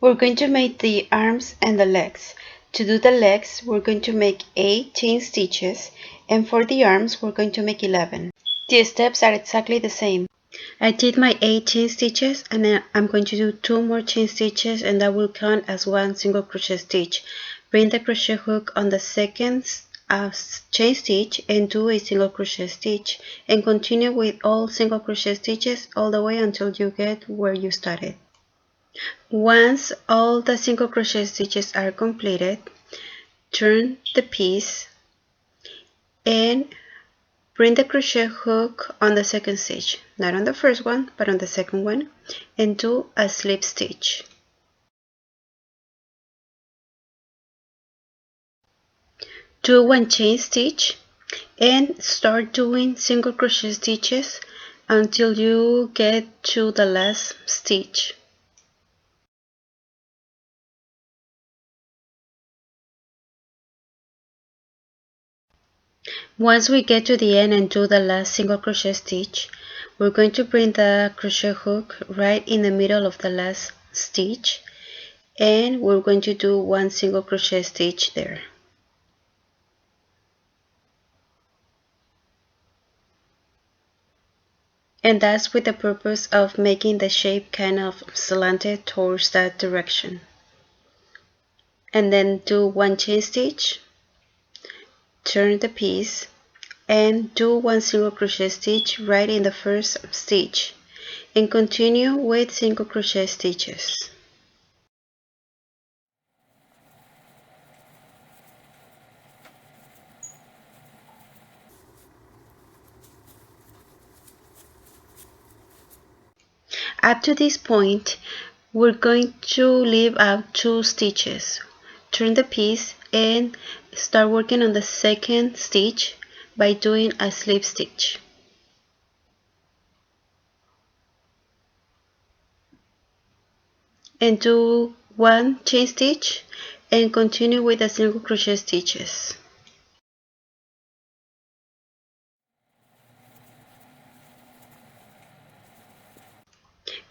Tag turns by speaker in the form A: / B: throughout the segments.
A: We're going to make the arms and the legs. To do the legs, we're going to make 8 chain stitches, and for the arms, we're going to make 11. The steps are exactly the same. I did my 8 chain stitches, and then I'm going to do 2 more chain stitches, and that will count as one single crochet stitch. Bring the crochet hook on the second chain stitch and do a single crochet stitch, and continue with all single crochet stitches all the way until you get where you started. Once all the single crochet stitches are completed, turn the piece and bring the crochet hook on the second stitch, not on the first one but on the second one, and do a slip stitch. Do one chain stitch and start doing single crochet stitches until you get to the last stitch. Once we get to the end and do the last single crochet stitch, we're going to bring the crochet hook right in the middle of the last stitch, and we're going to do one single crochet stitch there. And that's with the purpose of making the shape kind of slanted towards that direction. And then do one chain stitch, turn the piece, and do one single crochet stitch right in the first stitch, and continue with single crochet stitches. Up to this point, we're going to leave out 2 stitches. Turn the piece and start working on the second stitch by doing a slip stitch. And do one chain stitch and continue with the single crochet stitches.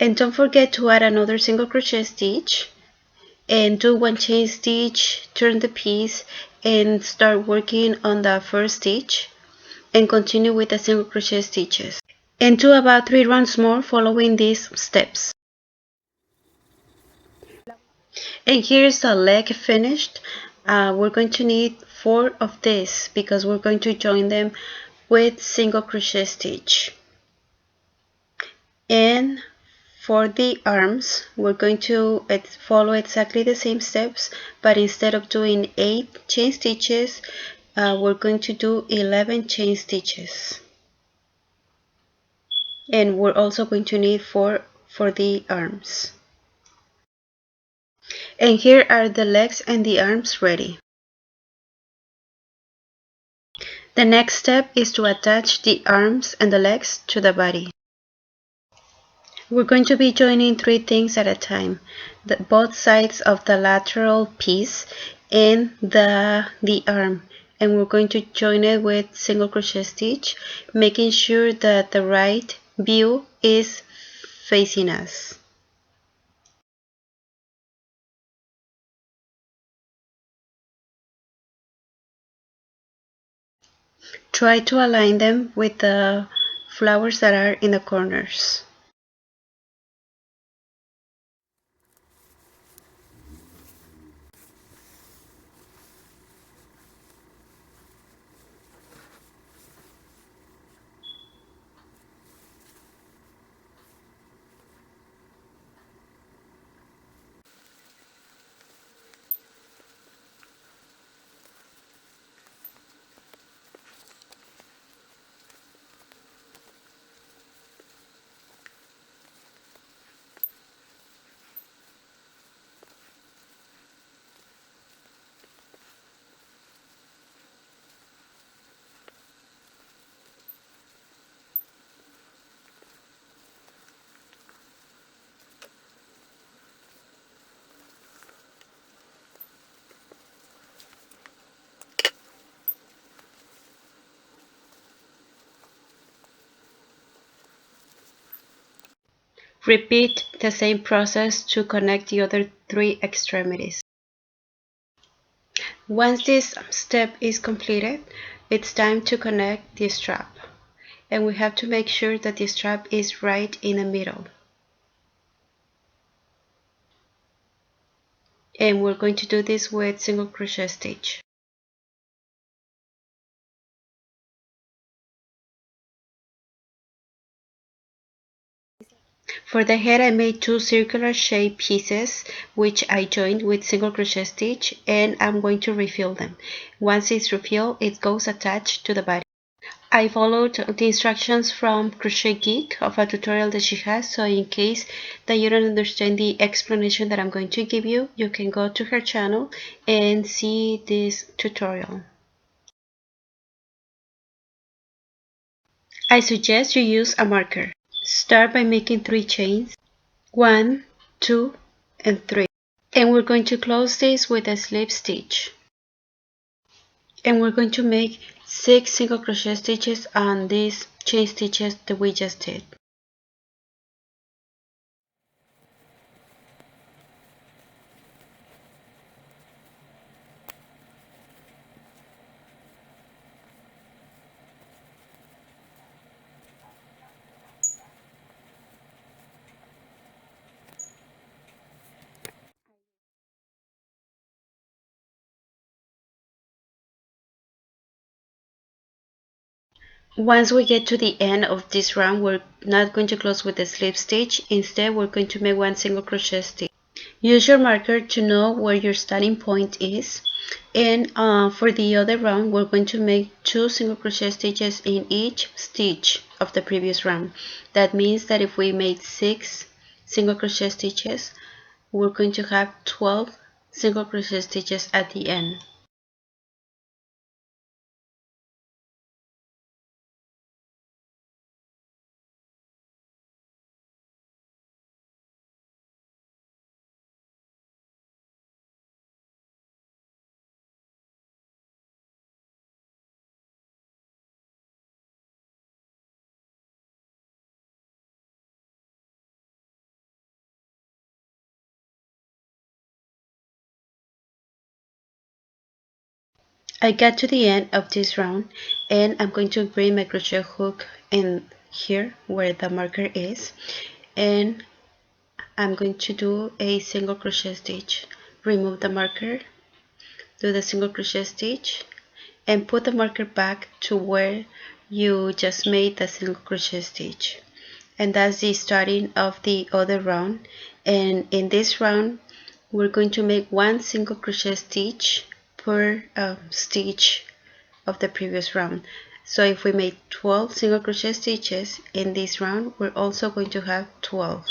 A: And don't forget to add another single crochet stitch and do one chain stitch, turn the piece and start working on the first stitch, and continue with the single crochet stitches, and do about 3 rounds more following these steps. And here's the leg finished. We're going to need 4 of this because we're going to join them with single crochet stitch. And for the arms, we're going to follow exactly the same steps, but instead of doing 8 chain stitches, we're going to do 11 chain stitches. And we're also going to need 4 for the arms. And here are the legs and the arms ready. The next step is to attach the arms and the legs to the body. We're going to be joining 3 things at a time, both sides of the lateral piece and the arm, and we're going to join it with single crochet stitch, making sure that the right view is facing us. Try to align them with the flowers that are in the corners. Repeat the same process to connect the other 3 extremities. Once this step is completed, it's time to connect the strap. And we have to make sure that the strap is right in the middle. And we're going to do this with single crochet stitch. For the head, I made 2 circular shaped pieces which I joined with single crochet stitch, and I'm going to refill them. Once it's refilled, it goes attached to the body. I followed the instructions from Crochet Geek of a tutorial that she has, so in case that you don't understand the explanation that I'm going to give you, you can go to her channel and see this tutorial. I suggest you use a marker. Start by making 3 chains, 1, 2, and 3. And we're going to close this with a slip stitch. And we're going to make 6 single crochet stitches on these chain stitches that we just did. Once we get to the end of this round, we're not going to close with a slip stitch. Instead, we're going to make 1 single crochet stitch. Use your marker to know where your starting point is. And for the other round, we're going to make 2 single crochet stitches in each stitch of the previous round. That means that if we made 6 single crochet stitches, we're going to have 12 single crochet stitches at the end. I got to the end of this round, and I'm going to bring my crochet hook in here where the marker is, and I'm going to do a single crochet stitch. Remove the marker, do the single crochet stitch, and put the marker back to where you just made the single crochet stitch. And that's the starting of the other round. And in this round, we're going to make 1 single crochet stitch per stitch of the previous round. So if we made 12 single crochet stitches in this round, we're also going to have 12.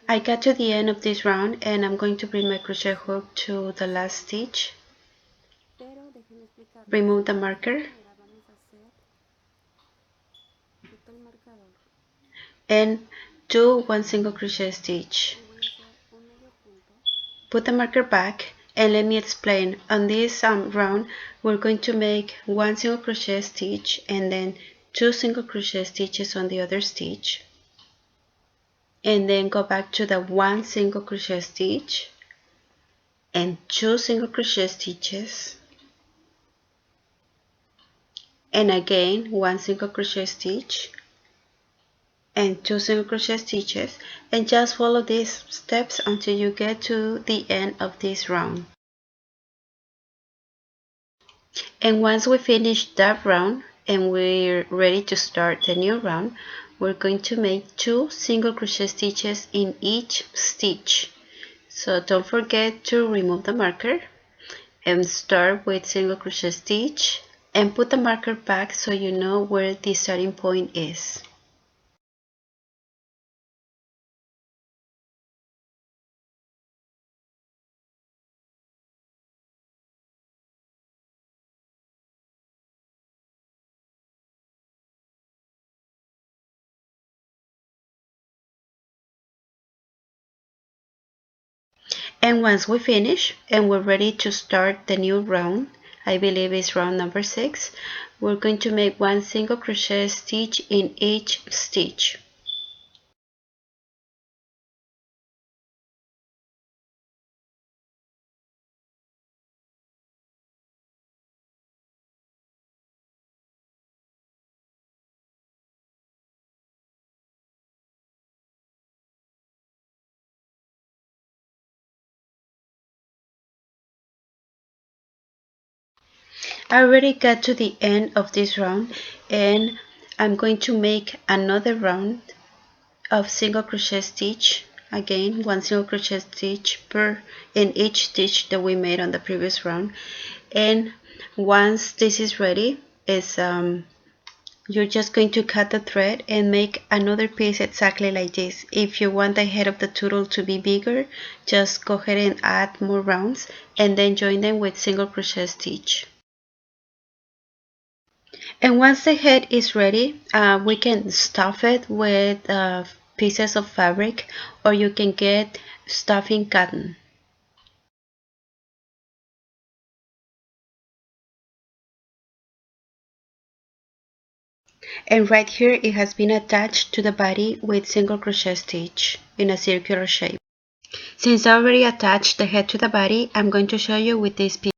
A: I got to the end of this round, and I'm going to bring my crochet hook to the last stitch. Remove the marker and do 1 single crochet stitch. Put the marker back, and let me explain. On this round, we're going to make 1 single crochet stitch and then 2 single crochet stitches on the other stitch, and then go back to the 1 single crochet stitch and 2 single crochet stitches, and again 1 single crochet stitch and 2 single crochet stitches, and just follow these steps until you get to the end of this round. And once we finish that round and we're ready to start the new round, we're going to make 2 single crochet stitches in each stitch. So don't forget to remove the marker and start with single crochet stitch and put the marker back so you know where the starting point is. And once we finish and we're ready to start the new round, I believe it's round number 6, we're going to make one single crochet stitch in each stitch. I already got to the end of this round, and I'm going to make another round of single crochet stitch. Again, one single crochet stitch per in each stitch that we made on the previous round. And once this is ready, you're just going to cut the thread and make another piece exactly like this. If you want the head of the turtle to be bigger, just go ahead and add more rounds and then join them with single crochet stitch. And once the head is ready, we can stuff it with pieces of fabric, or you can get stuffing cotton. And right here it has been attached to the body with single crochet stitch in a circular shape. Since I already attached the head to the body, I'm going to show you with this piece.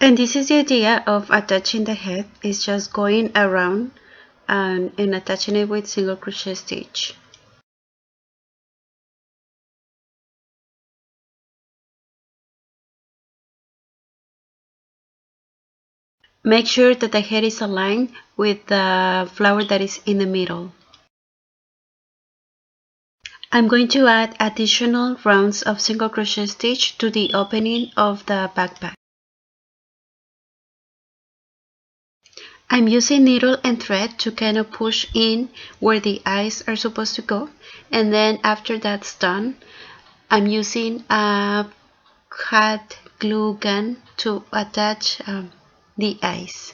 A: And this is the idea of attaching the head. It's just going around and attaching it with single crochet stitch. Make sure that the head is aligned with the flower that is in the middle. I'm going to add additional rounds of single crochet stitch to the opening of the backpack. I'm using needle and thread to kind of push in where the eyes are supposed to go, and then after that's done, I'm using a hot glue gun to attach the eyes.